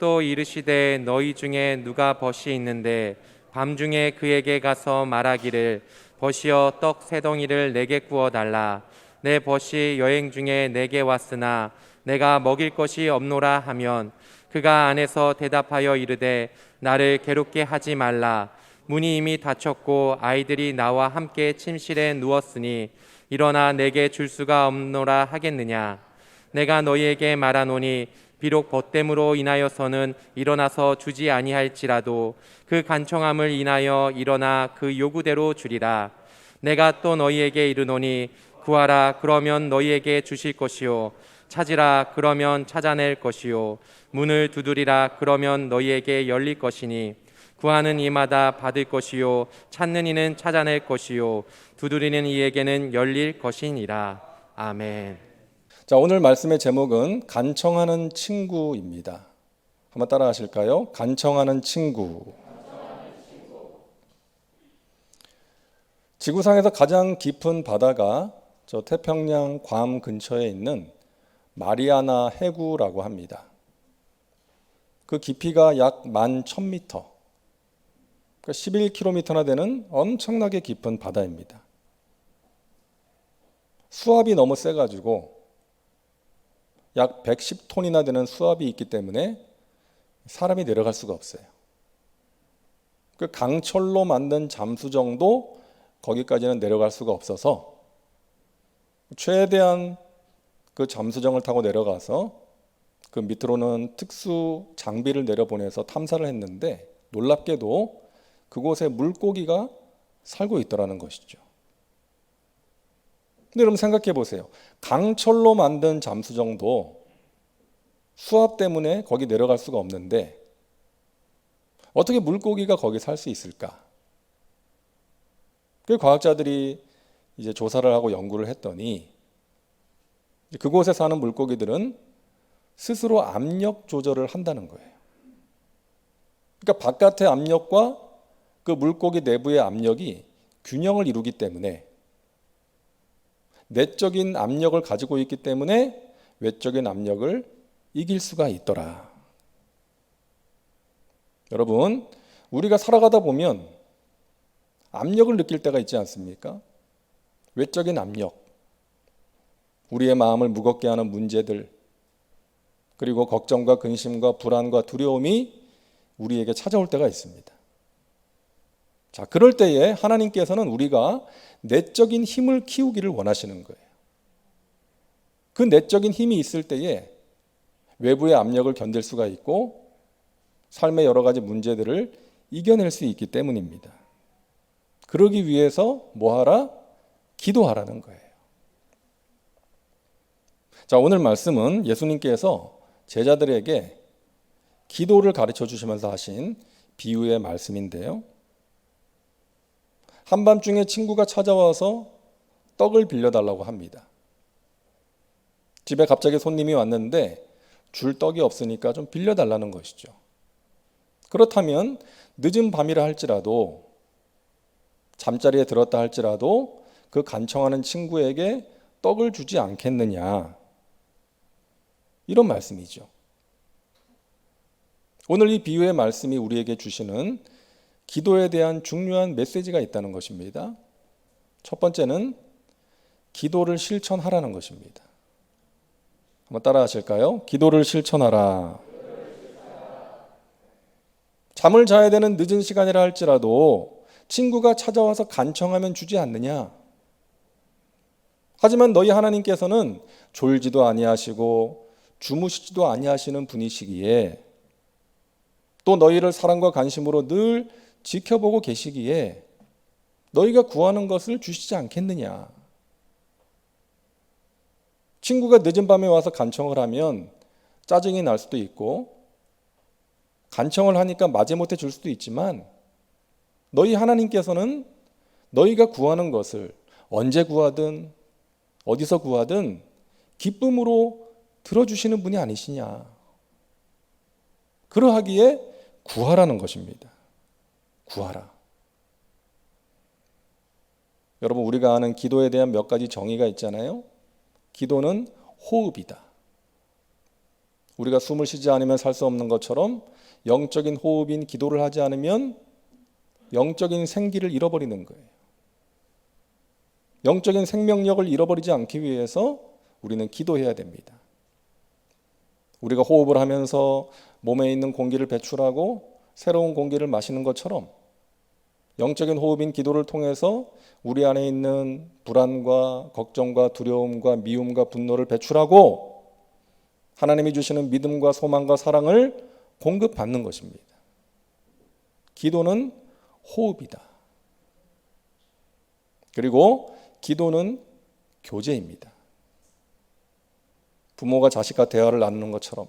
또 이르시되 너희 중에 누가 벗이 있는데 밤중에 그에게 가서 말하기를 벗이여 떡 세 덩이를 내게 구워 달라. 내 벗이 여행 중에 내게 왔으나 내가 먹일 것이 없노라 하면 그가 안에서 대답하여 이르되 나를 괴롭게 하지 말라. 문이 이미 닫혔고 아이들이 나와 함께 침실에 누웠으니 일어나 내게 줄 수가 없노라 하겠느냐. 내가 너희에게 말하노니 비록 벗됨으로 인하여서는 일어나서 주지 아니할지라도 그 간청함을 인하여 일어나 그 요구대로 주리라. 내가 또 너희에게 이르노니 구하라 그러면 너희에게 주실 것이요 찾으라 그러면 찾아낼 것이요 문을 두드리라 그러면 너희에게 열릴 것이니 구하는 이마다 받을 것이요 찾는 이는 찾아낼 것이요 두드리는 이에게는 열릴 것이니라. 아멘. 자, 오늘 말씀의 제목은 간청하는 친구입니다. 한번 따라 하실까요? 간청하는 친구. 지구상에서 가장 깊은 바다가 저 태평양 괌 근처에 있는 마리아나 해구라고 합니다. 그 깊이가 약 11,000m, 그러니까 11km나 되는 엄청나게 깊은 바다입니다. 수압이 너무 세가지고 약 110톤이나 되는 수압이 있기 때문에 사람이 내려갈 수가 없어요. 그 강철로 만든 잠수정도 거기까지는 내려갈 수가 없어서 최대한 그 잠수정을 타고 내려가서 그 밑으로는 특수 장비를 내려보내서 탐사를 했는데 놀랍게도 그곳에 물고기가 살고 있더라는 것이죠. 근데 여러분 생각해 보세요. 강철로 만든 잠수정도 수압 때문에 거기 내려갈 수가 없는데 어떻게 물고기가 거기 살 수 있을까? 그 과학자들이 이제 조사를 하고 연구를 했더니 그곳에 사는 물고기들은 스스로 압력 조절을 한다는 거예요. 그러니까 바깥의 압력과 그 물고기 내부의 압력이 균형을 이루기 때문에 내적인 압력을 가지고 있기 때문에 외적인 압력을 이길 수가 있더라. 여러분, 우리가 살아가다 보면 압력을 느낄 때가 있지 않습니까? 외적인 압력, 우리의 마음을 무겁게 하는 문제들, 그리고 걱정과 근심과 불안과 두려움이 우리에게 찾아올 때가 있습니다. 자, 그럴 때에 하나님께서는 우리가 내적인 힘을 키우기를 원하시는 거예요. 그 내적인 힘이 있을 때에 외부의 압력을 견딜 수가 있고 삶의 여러 가지 문제들을 이겨낼 수 있기 때문입니다. 그러기 위해서 뭐하라? 기도하라는 거예요. 자, 오늘 말씀은 예수님께서 제자들에게 기도를 가르쳐 주시면서 하신 비유의 말씀인데요. 한밤중에 친구가 찾아와서 떡을 빌려달라고 합니다. 집에 갑자기 손님이 왔는데 줄 떡이 없으니까 좀 빌려달라는 것이죠. 그렇다면 늦은 밤이라 할지라도 잠자리에 들었다 할지라도 그 간청하는 친구에게 떡을 주지 않겠느냐, 이런 말씀이죠. 오늘 이 비유의 말씀이 우리에게 주시는 기도에 대한 중요한 메시지가 있다는 것입니다. 첫 번째는 기도를 실천하라는 것입니다. 한번 따라 하실까요? 기도를 실천하라. 잠을 자야 되는 늦은 시간이라 할지라도 친구가 찾아와서 간청하면 주지 않느냐? 하지만 너희 하나님께서는 졸지도 아니하시고 주무시지도 아니하시는 분이시기에 또 너희를 사랑과 관심으로 늘 지켜보고 계시기에 너희가 구하는 것을 주시지 않겠느냐? 친구가 늦은 밤에 와서 간청을 하면 짜증이 날 수도 있고 간청을 하니까 마지못해 줄 수도 있지만 너희 하나님께서는 너희가 구하는 것을 언제 구하든 어디서 구하든 기쁨으로 들어주시는 분이 아니시냐? 그러하기에 구하라는 것입니다. 구하라. 여러분, 우리가 아는 기도에 대한 몇 가지 정의가 있잖아요. 기도는 호흡이다. 우리가 숨을 쉬지 않으면 살 수 없는 것처럼 영적인 호흡인 기도를 하지 않으면 영적인 생기를 잃어버리는 거예요. 영적인 생명력을 잃어버리지 않기 위해서 우리는 기도해야 됩니다. 우리가 호흡을 하면서 몸에 있는 공기를 배출하고 새로운 공기를 마시는 것처럼 영적인 호흡인 기도를 통해서 우리 안에 있는 불안과 걱정과 두려움과 미움과 분노를 배출하고 하나님이 주시는 믿음과 소망과 사랑을 공급받는 것입니다. 기도는 호흡이다. 그리고 기도는 교제입니다. 부모가 자식과 대화를 나누는 것처럼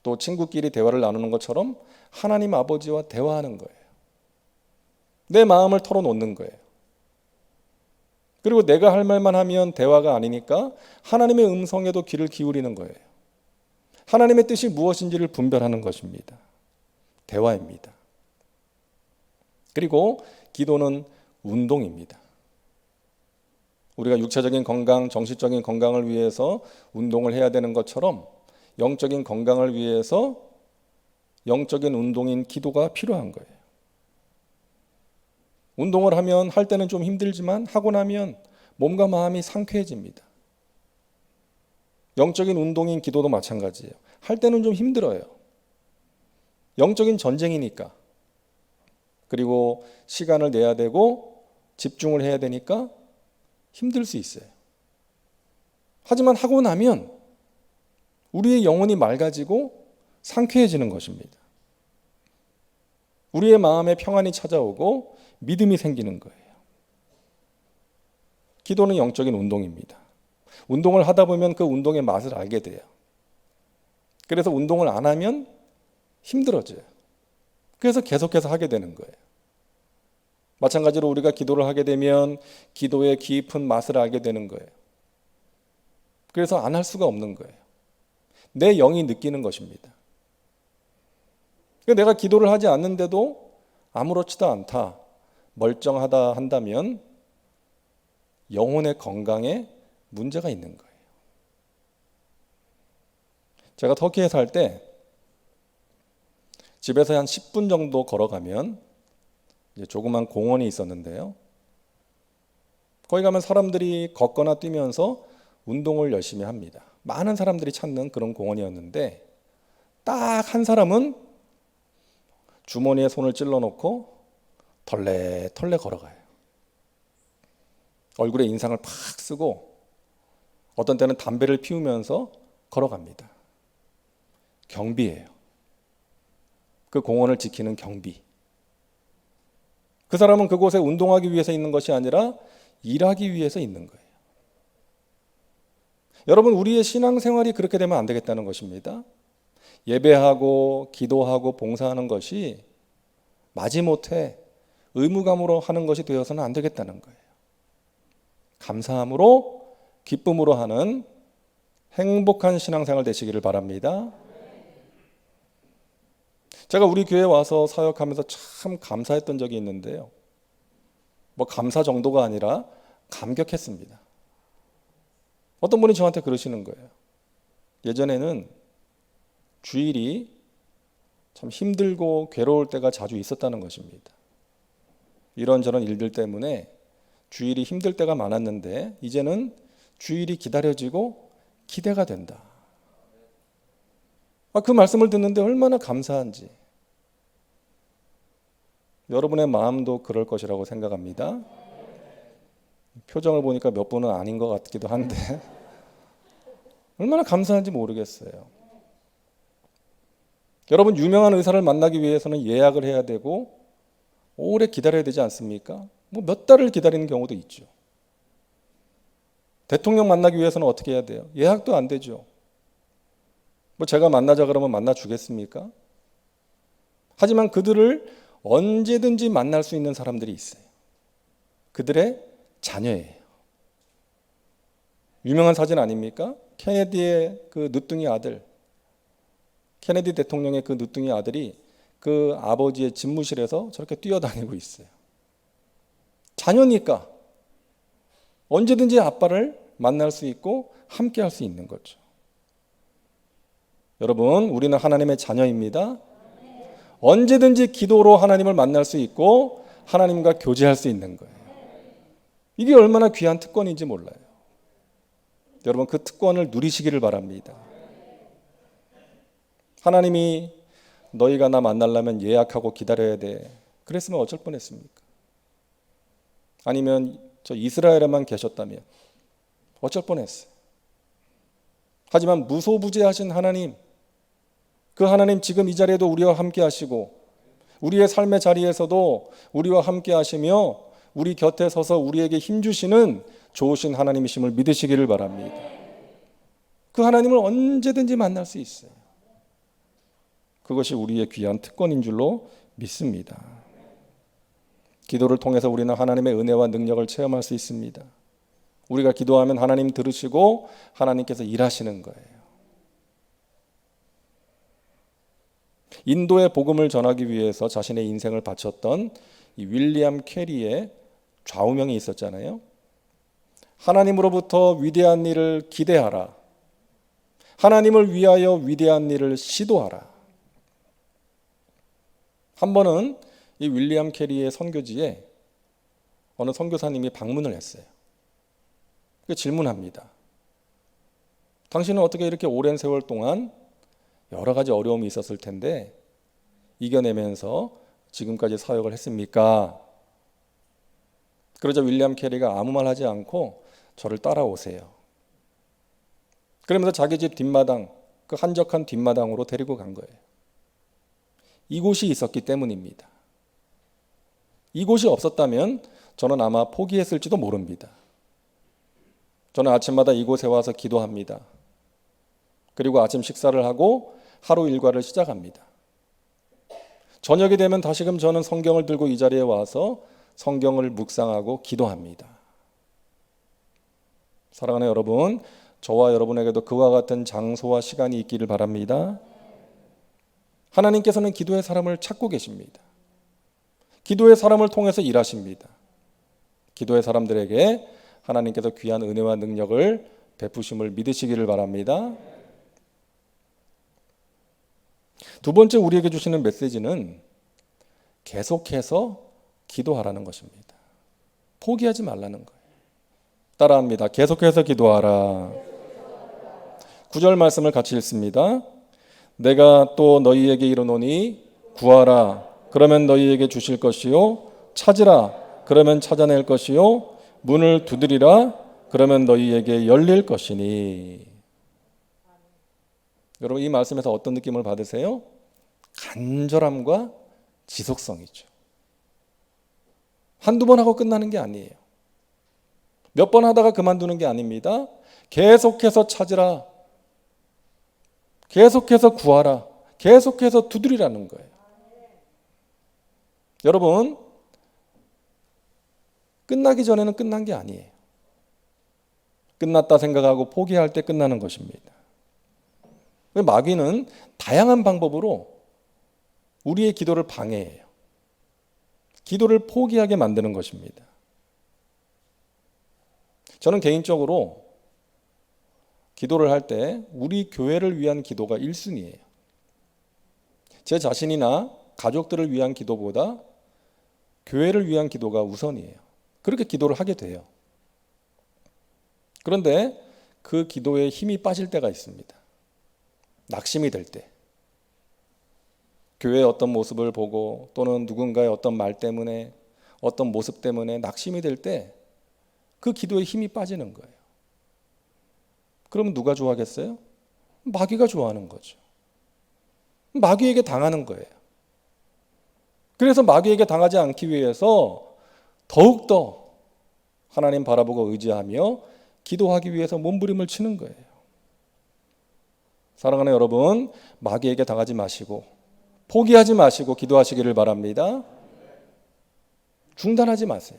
또 친구끼리 대화를 나누는 것처럼 하나님 아버지와 대화하는 거예요. 내 마음을 털어놓는 거예요. 그리고 내가 할 말만 하면 대화가 아니니까 하나님의 음성에도 귀를 기울이는 거예요. 하나님의 뜻이 무엇인지를 분별하는 것입니다. 대화입니다. 그리고 기도는 운동입니다. 우리가 육체적인 건강, 정신적인 건강을 위해서 운동을 해야 되는 것처럼 영적인 건강을 위해서 영적인 운동인 기도가 필요한 거예요. 운동을 하면 할 때는 좀 힘들지만 하고 나면 몸과 마음이 상쾌해집니다. 영적인 운동인 기도도 마찬가지예요. 할 때는 좀 힘들어요. 영적인 전쟁이니까. 그리고 시간을 내야 되고 집중을 해야 되니까 힘들 수 있어요. 하지만 하고 나면 우리의 영혼이 맑아지고 상쾌해지는 것입니다. 우리의 마음에 평안이 찾아오고 믿음이 생기는 거예요. 기도는 영적인 운동입니다. 운동을 하다 보면 그 운동의 맛을 알게 돼요. 그래서 운동을 안 하면 힘들어져요. 그래서 계속해서 하게 되는 거예요. 마찬가지로 우리가 기도를 하게 되면 기도의 깊은 맛을 알게 되는 거예요. 그래서 안 할 수가 없는 거예요. 내 영이 느끼는 것입니다. 내가 기도를 하지 않는데도 아무렇지도 않다, 멀쩡하다 한다면 영혼의 건강에 문제가 있는 거예요. 제가 터키에 살 때 집에서 한 10분 정도 걸어가면 조그만 공원이 있었는데요. 거기 가면 사람들이 걷거나 뛰면서 운동을 열심히 합니다. 많은 사람들이 찾는 그런 공원이었는데 딱 한 사람은 주머니에 손을 찔러놓고 털레털레 걸어가요. 얼굴에 인상을 팍 쓰고 어떤 때는 담배를 피우면서 걸어갑니다. 경비예요. 그 공원을 지키는 경비. 그 사람은 그곳에 운동하기 위해서 있는 것이 아니라 일하기 위해서 있는 거예요. 여러분, 우리의 신앙생활이 그렇게 되면 안 되겠다는 것입니다. 예배하고 기도하고 봉사하는 것이 마지못해 의무감으로 하는 것이 되어서는 안 되겠다는 거예요. 감사함으로 기쁨으로 하는 행복한 신앙생활 되시기를 바랍니다. 제가 우리 교회 와서 사역하면서 참 감사했던 적이 있는데요. 뭐 감사 정도가 아니라 감격했습니다. 어떤 분이 저한테 그러시는 거예요. 예전에는 주일이 참 힘들고 괴로울 때가 자주 있었다는 것입니다. 이런저런 일들 때문에 주일이 힘들 때가 많았는데 이제는 주일이 기다려지고 기대가 된다. 그 말씀을 듣는데 얼마나 감사한지. 여러분의 마음도 그럴 것이라고 생각합니다. 표정을 보니까 몇 분은 아닌 것 같기도 한데 얼마나 감사한지 모르겠어요. 여러분, 유명한 의사를 만나기 위해서는 예약을 해야 되고 오래 기다려야 되지 않습니까? 뭐 몇 달을 기다리는 경우도 있죠. 대통령 만나기 위해서는 어떻게 해야 돼요? 예약도 안 되죠. 뭐 제가 만나자 그러면 만나 주겠습니까? 하지만 그들을 언제든지 만날 수 있는 사람들이 있어요. 그들의 자녀예요. 유명한 사진 아닙니까? 케네디의 그 늦둥이 아들, 케네디 대통령의 그 늦둥이 아들이 그 아버지의 집무실에서 저렇게 뛰어다니고 있어요. 자녀니까 언제든지 아빠를 만날 수 있고 함께 할 수 있는 거죠. 여러분, 우리는 하나님의 자녀입니다. 언제든지 기도로 하나님을 만날 수 있고 하나님과 교제할 수 있는 거예요. 이게 얼마나 귀한 특권인지 몰라요. 여러분, 그 특권을 누리시기를 바랍니다. 하나님이 너희가 나 만나려면 예약하고 기다려야 돼. 그랬으면 어쩔 뻔했습니까? 아니면 저 이스라엘에만 계셨다면 어쩔 뻔했어요. 하지만 무소부재하신 하나님, 그 하나님 지금 이 자리에도 우리와 함께 하시고 우리의 삶의 자리에서도 우리와 함께 하시며 우리 곁에 서서 우리에게 힘주시는 좋으신 하나님이심을 믿으시기를 바랍니다. 그 하나님을 언제든지 만날 수 있어요. 그것이 우리의 귀한 특권인 줄로 믿습니다. 기도를 통해서 우리는 하나님의 은혜와 능력을 체험할 수 있습니다. 우리가 기도하면 하나님 들으시고 하나님께서 일하시는 거예요. 인도의 복음을 전하기 위해서 자신의 인생을 바쳤던 이 윌리엄 캐리의 좌우명이 있었잖아요. 하나님으로부터 위대한 일을 기대하라. 하나님을 위하여 위대한 일을 시도하라. 한 번은 이 윌리엄 캐리의 선교지에 어느 선교사님이 방문을 했어요. 질문합니다. 당신은 어떻게 이렇게 오랜 세월 동안 여러 가지 어려움이 있었을 텐데 이겨내면서 지금까지 사역을 했습니까? 그러자 윌리엄 캐리가 아무 말 하지 않고 저를 따라오세요. 그러면서 자기 집 뒷마당, 그 한적한 뒷마당으로 데리고 간 거예요. 이곳이 있었기 때문입니다. 이곳이 없었다면 저는 아마 포기했을지도 모릅니다. 저는 아침마다 이곳에 와서 기도합니다. 그리고 아침 식사를 하고 하루 일과를 시작합니다. 저녁이 되면 다시금 저는 성경을 들고 이 자리에 와서 성경을 묵상하고 기도합니다. 사랑하는 여러분, 저와 여러분에게도 그와 같은 장소와 시간이 있기를 바랍니다. 하나님께서는 기도의 사람을 찾고 계십니다. 기도의 사람을 통해서 일하십니다. 기도의 사람들에게 하나님께서 귀한 은혜와 능력을 베푸심을 믿으시기를 바랍니다. 두 번째 우리에게 주시는 메시지는 계속해서 기도하라는 것입니다. 포기하지 말라는 거예요. 따라합니다. 계속해서 기도하라. 9절 말씀을 같이 읽습니다. 내가 또 너희에게 이르노니 구하라. 그러면 너희에게 주실 것이요. 찾으라. 그러면 찾아낼 것이요. 문을 두드리라. 그러면 너희에게 열릴 것이니. 여러분, 이 말씀에서 어떤 느낌을 받으세요? 간절함과 지속성이죠. 한두 번 하고 끝나는 게 아니에요. 몇 번 하다가 그만두는 게 아닙니다. 계속해서 찾으라. 계속해서 구하라. 계속해서 두드리라는 거예요. 여러분, 끝나기 전에는 끝난 게 아니에요. 끝났다 생각하고 포기할 때 끝나는 것입니다. 마귀는 다양한 방법으로 우리의 기도를 방해해요. 기도를 포기하게 만드는 것입니다. 저는 개인적으로 기도를 할 때 우리 교회를 위한 기도가 1순위예요. 제 자신이나 가족들을 위한 기도보다 교회를 위한 기도가 우선이에요. 그렇게 기도를 하게 돼요. 그런데 그 기도에 힘이 빠질 때가 있습니다. 낙심이 될 때, 교회의 어떤 모습을 보고 또는 누군가의 어떤 말 때문에 어떤 모습 때문에 낙심이 될 때 그 기도에 힘이 빠지는 거예요. 그러면 누가 좋아하겠어요? 마귀가 좋아하는 거죠. 마귀에게 당하는 거예요. 그래서 마귀에게 당하지 않기 위해서 더욱더 하나님 바라보고 의지하며 기도하기 위해서 몸부림을 치는 거예요. 사랑하는 여러분, 마귀에게 당하지 마시고 포기하지 마시고 기도하시기를 바랍니다. 중단하지 마세요.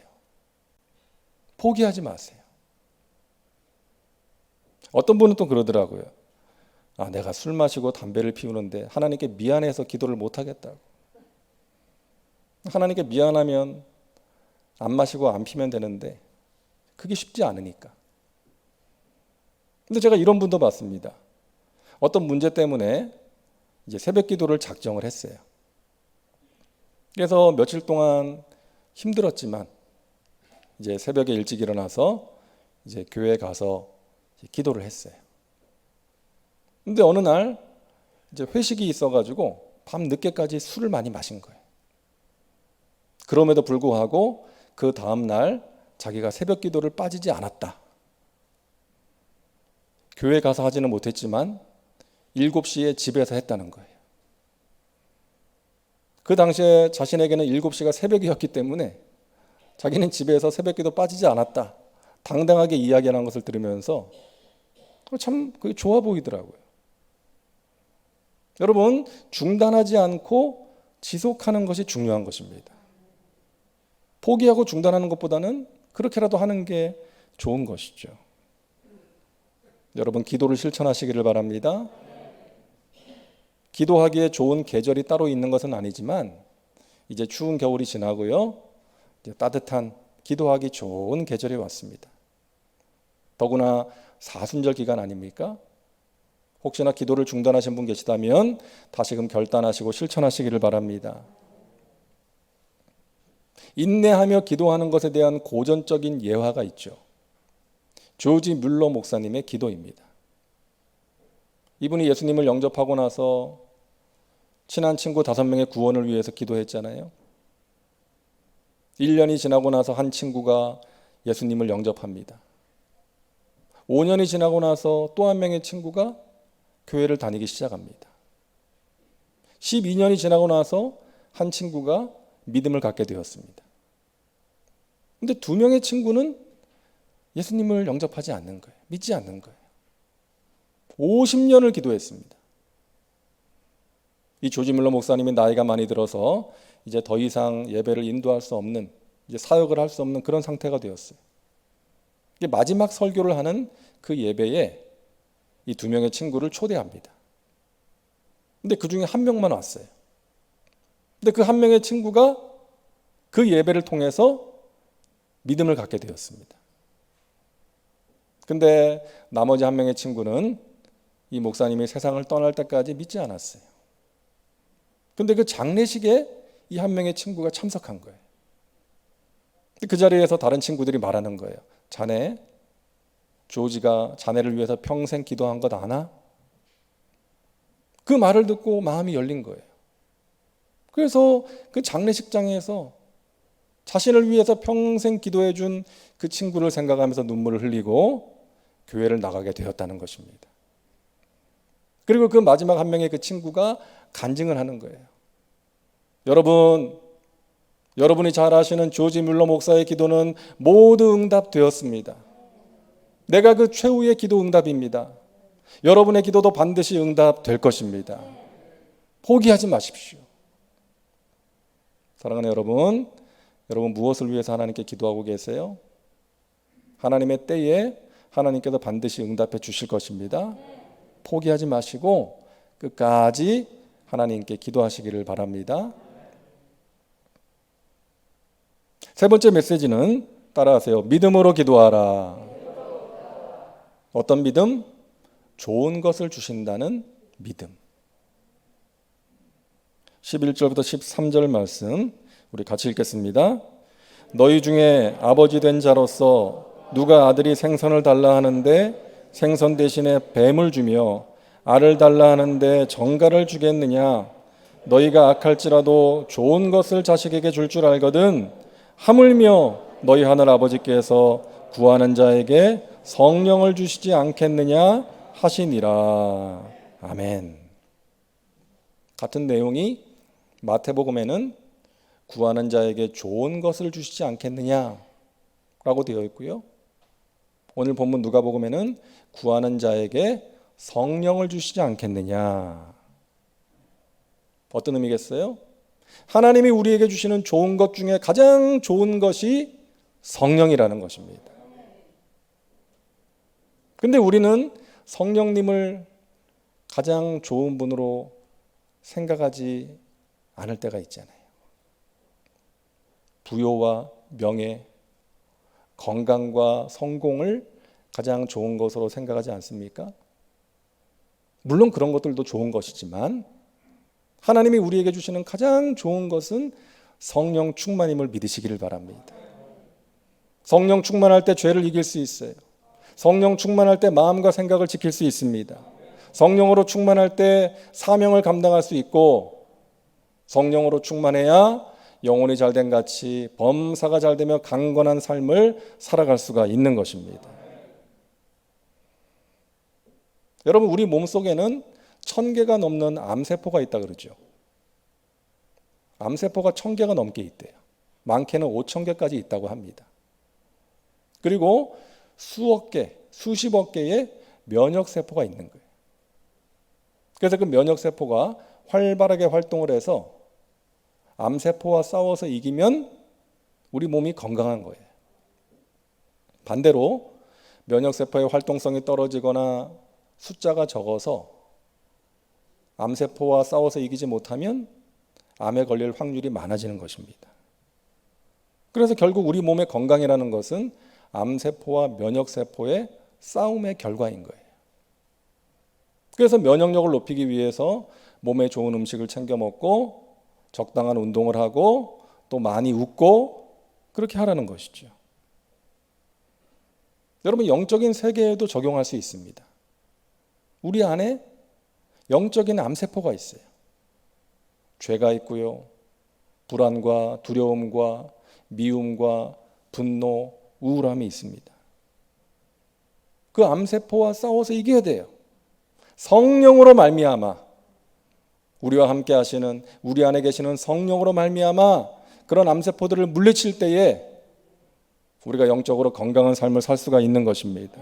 포기하지 마세요. 어떤 분은 또 그러더라고요. 내가 술 마시고 담배를 피우는데 하나님께 미안해서 기도를 못 하겠다고. 하나님께 미안하면 안 마시고 안 피면 되는데 그게 쉽지 않으니까. 근데 제가 이런 분도 봤습니다. 어떤 문제 때문에 이제 새벽 기도를 작정을 했어요. 그래서 며칠 동안 힘들었지만 이제 새벽에 일찍 일어나서 이제 교회에 가서 이제 기도를 했어요. 근데 어느 날 이제 회식이 있어가지고 밤 늦게까지 술을 많이 마신 거예요. 그럼에도 불구하고 그 다음 날 자기가 새벽 기도를 빠지지 않았다. 교회 가서 하지는 못했지만 7시에 집에서 했다는 거예요. 그 당시에 자신에게는 7시가 새벽이었기 때문에 자기는 집에서 새벽 기도 빠지지 않았다. 당당하게 이야기하는 것을 들으면서 참 그게 좋아 보이더라고요. 여러분, 중단하지 않고 지속하는 것이 중요한 것입니다. 포기하고 중단하는 것보다는 그렇게라도 하는 게 좋은 것이죠. 여러분, 기도를 실천하시기를 바랍니다. 기도하기에 좋은 계절이 따로 있는 것은 아니지만 이제 추운 겨울이 지나고요. 이제 따뜻한 기도하기 좋은 계절이 왔습니다. 더구나 사순절 기간 아닙니까? 혹시나 기도를 중단하신 분 계시다면 다시금 결단하시고 실천하시기를 바랍니다. 인내하며 기도하는 것에 대한 고전적인 예화가 있죠. 조지 뮬러 목사님의 기도입니다. 이분이 예수님을 영접하고 나서 친한 친구 5명의 구원을 위해서 기도했잖아요. 1년이 지나고 나서 한 친구가 예수님을 영접합니다. 5년이 지나고 나서 또 한 명의 친구가 교회를 다니기 시작합니다. 12년이 지나고 나서 한 친구가 믿음을 갖게 되었습니다. 근데 2명의 친구는 예수님을 영접하지 않는 거예요. 믿지 않는 거예요. 50년을 기도했습니다. 이 조지 뮬러 목사님이 나이가 많이 들어서 이제 더 이상 예배를 인도할 수 없는, 이제 사역을 할 수 없는 그런 상태가 되었어요. 마지막 설교를 하는 그 예배에 이 2명의 친구를 초대합니다. 근데 그 중에 한 명만 왔어요. 근데 그 한 명의 친구가 그 예배를 통해서 믿음을 갖게 되었습니다. 근데 나머지 한 명의 친구는 이 목사님이 세상을 떠날 때까지 믿지 않았어요. 근데 그 장례식에 이 한 명의 친구가 참석한 거예요. 그 자리에서 다른 친구들이 말하는 거예요. 자네, 조지가 자네를 위해서 평생 기도한 것 아나? 그 말을 듣고 마음이 열린 거예요. 그래서 그 장례식장에서 자신을 위해서 평생 기도해 준 그 친구를 생각하면서 눈물을 흘리고 교회를 나가게 되었다는 것입니다. 그리고 그 마지막 한 명의 그 친구가 간증을 하는 거예요. 여러분이 잘 아시는 조지 뮬러 목사의 기도는 모두 응답되었습니다. 내가 그 최후의 기도 응답입니다. 여러분의 기도도 반드시 응답될 것입니다. 포기하지 마십시오. 사랑하는 여러분 무엇을 위해서 하나님께 기도하고 계세요? 하나님의 때에 하나님께서 반드시 응답해 주실 것입니다. 포기하지 마시고 끝까지 하나님께 기도하시기를 바랍니다. 세 번째 메시지는 따라하세요. 믿음으로 기도하라. 어떤 믿음? 좋은 것을 주신다는 믿음. 11절부터 13절 말씀 우리 같이 읽겠습니다. 너희 중에 아버지 된 자로서 누가 아들이 생선을 달라 하는데 생선 대신에 뱀을 주며 알을 달라 하는데 정갈을 주겠느냐? 너희가 악할지라도 좋은 것을 자식에게 줄 줄 알거든. 하물며 너희 하늘 아버지께서 구하는 자에게 성령을 주시지 않겠느냐 하시니라. 아멘. 같은 내용이 마태복음에는 구하는 자에게 좋은 것을 주시지 않겠느냐라고 되어 있고요. 오늘 본문 누가복음에는 구하는 자에게 성령을 주시지 않겠느냐. 어떤 의미겠어요? 하나님이 우리에게 주시는 좋은 것 중에 가장 좋은 것이 성령이라는 것입니다. 근데 우리는 성령님을 가장 좋은 분으로 생각하지 않을 때가 있잖아요. 부요와 명예, 건강과 성공을 가장 좋은 것으로 생각하지 않습니까? 물론 그런 것들도 좋은 것이지만 하나님이 우리에게 주시는 가장 좋은 것은 성령 충만임을 믿으시기를 바랍니다. 성령 충만할 때 죄를 이길 수 있어요. 성령 충만할 때 마음과 생각을 지킬 수 있습니다. 성령으로 충만할 때 사명을 감당할 수 있고, 성령으로 충만해야 영혼이 잘된 같이 범사가 잘되며 강건한 삶을 살아갈 수가 있는 것입니다. 여러분, 우리 몸속에는 1000개가 넘는 암세포가 있다 그러죠. 암세포가 1000개가 넘게 있대요. 많게는 5000개까지 있다고 합니다. 그리고 수억 개, 수십억 개의 면역세포가 있는 거예요. 그래서 그 면역세포가 활발하게 활동을 해서 암세포와 싸워서 이기면 우리 몸이 건강한 거예요. 반대로 면역세포의 활동성이 떨어지거나 숫자가 적어서 암세포와 싸워서 이기지 못하면 암에 걸릴 확률이 많아지는 것입니다. 그래서 결국 우리 몸의 건강이라는 것은 암세포와 면역세포의 싸움의 결과인 거예요. 그래서 면역력을 높이기 위해서 몸에 좋은 음식을 챙겨 먹고 적당한 운동을 하고 또 많이 웃고 그렇게 하라는 것이죠. 여러분, 영적인 세계에도 적용할 수 있습니다. 우리 안에 영적인 암세포가 있어요. 죄가 있고요. 불안과 두려움과 미움과 분노, 우울함이 있습니다. 그 암세포와 싸워서 이겨야 돼요. 성령으로 말미암아, 우리와 함께 하시는, 우리 안에 계시는 성령으로 말미암아 그런 암세포들을 물리칠 때에 우리가 영적으로 건강한 삶을 살 수가 있는 것입니다.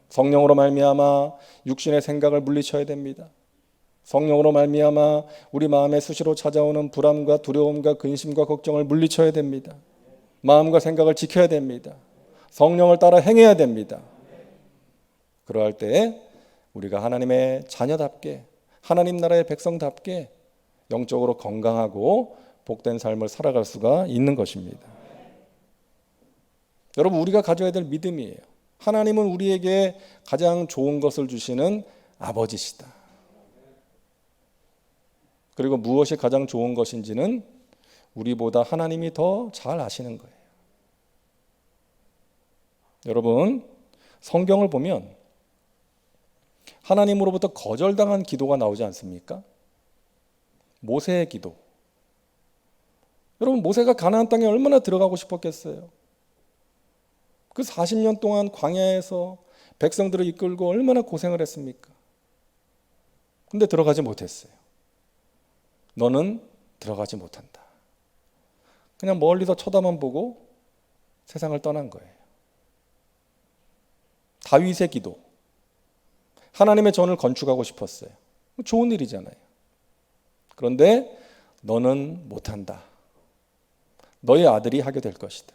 성령으로 말미암아 육신의 생각을 물리쳐야 됩니다. 성령으로 말미암아 우리 마음에 수시로 찾아오는 불안과 두려움과 근심과 걱정을 물리쳐야 됩니다. 마음과 생각을 지켜야 됩니다. 성령을 따라 행해야 됩니다. 그러할 때 우리가 하나님의 자녀답게, 하나님 나라의 백성답게 영적으로 건강하고 복된 삶을 살아갈 수가 있는 것입니다. 여러분, 우리가 가져야 될 믿음이에요. 하나님은 우리에게 가장 좋은 것을 주시는 아버지시다. 그리고 무엇이 가장 좋은 것인지는 우리보다 하나님이 더 잘 아시는 거예요. 여러분, 성경을 보면 하나님으로부터 거절당한 기도가 나오지 않습니까? 모세의 기도. 여러분, 모세가 가나안 땅에 얼마나 들어가고 싶었겠어요? 그 40년 동안 광야에서 백성들을 이끌고 얼마나 고생을 했습니까? 근데 들어가지 못했어요. 너는 들어가지 못한다. 그냥 멀리서 쳐다만 보고 세상을 떠난 거예요. 다윗의 기도. 하나님의 전을 건축하고 싶었어요. 좋은 일이잖아요. 그런데 너는 못한다. 너희 아들이 하게 될 것이다.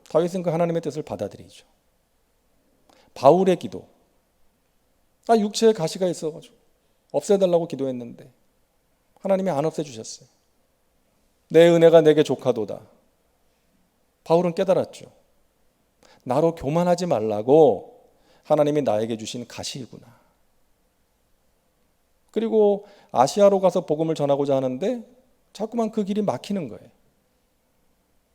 다윗은 그 하나님의 뜻을 받아들이죠. 바울의 기도. 육체에 가시가 있어가지고 없애달라고 기도했는데 하나님이 안 없애주셨어요. 내 은혜가 내게 족하도다. 바울은 깨달았죠. 나로 교만하지 말라고 하나님이 나에게 주신 가시이구나. 그리고 아시아로 가서 복음을 전하고자 하는데 자꾸만 그 길이 막히는 거예요.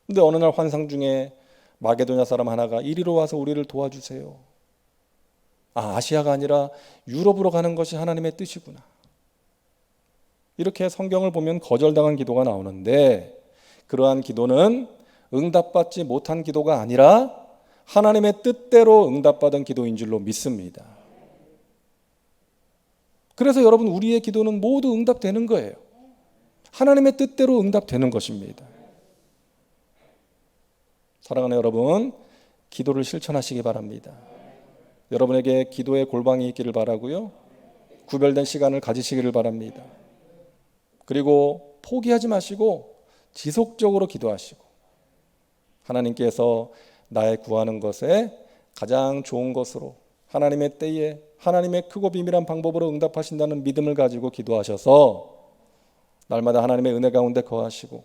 근데 어느 날 환상 중에 마게도냐 사람 하나가 이리로 와서 우리를 도와주세요. 아시아가 아니라 유럽으로 가는 것이 하나님의 뜻이구나. 이렇게 성경을 보면 거절당한 기도가 나오는데 그러한 기도는 응답받지 못한 기도가 아니라 하나님의 뜻대로 응답받은 기도인 줄로 믿습니다. 그래서 여러분, 우리의 기도는 모두 응답되는 거예요. 하나님의 뜻대로 응답되는 것입니다. 사랑하는 여러분, 기도를 실천하시기 바랍니다. 여러분에게 기도의 골방이 있기를 바라고요. 구별된 시간을 가지시기를 바랍니다. 그리고 포기하지 마시고 지속적으로 기도하시고 하나님께서 나의 구하는 것에 가장 좋은 것으로 하나님의 때에 하나님의 크고 비밀한 방법으로 응답하신다는 믿음을 가지고 기도하셔서 날마다 하나님의 은혜 가운데 거하시고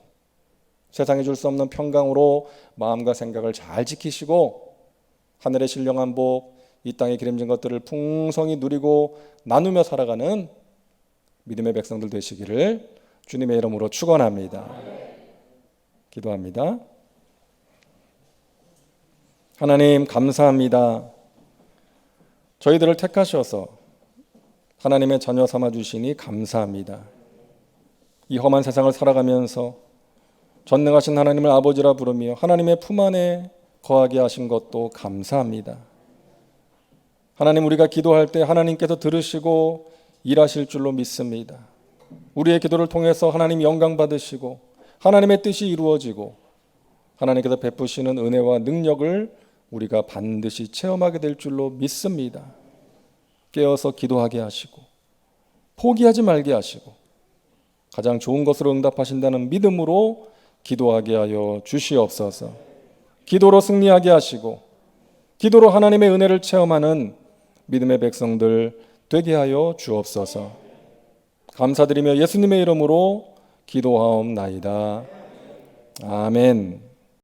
세상에 줄 수 없는 평강으로 마음과 생각을 잘 지키시고 하늘의 신령한 복, 이 땅의 기름진 것들을 풍성히 누리고 나누며 살아가는 믿음의 백성들 되시기를 주님의 이름으로 축원합니다. 기도합니다. 하나님 감사합니다. 저희들을 택하셔서 하나님의 자녀 삼아 주시니 감사합니다. 이 험한 세상을 살아가면서 전능하신 하나님을 아버지라 부르며 하나님의 품 안에 거하게 하신 것도 감사합니다. 하나님, 우리가 기도할 때 하나님께서 들으시고 일하실 줄로 믿습니다. 우리의 기도를 통해서 하나님 영광 받으시고 하나님의 뜻이 이루어지고 하나님께서 베푸시는 은혜와 능력을 우리가 반드시 체험하게 될 줄로 믿습니다. 깨어서 기도하게 하시고 포기하지 말게 하시고 가장 좋은 것으로 응답하신다는 믿음으로 기도하게 하여 주시옵소서. 기도로 승리하게 하시고 기도로 하나님의 은혜를 체험하는 믿음의 백성들 되게 하여 주옵소서. 감사드리며 예수님의 이름으로 기도하옵나이다. 아멘.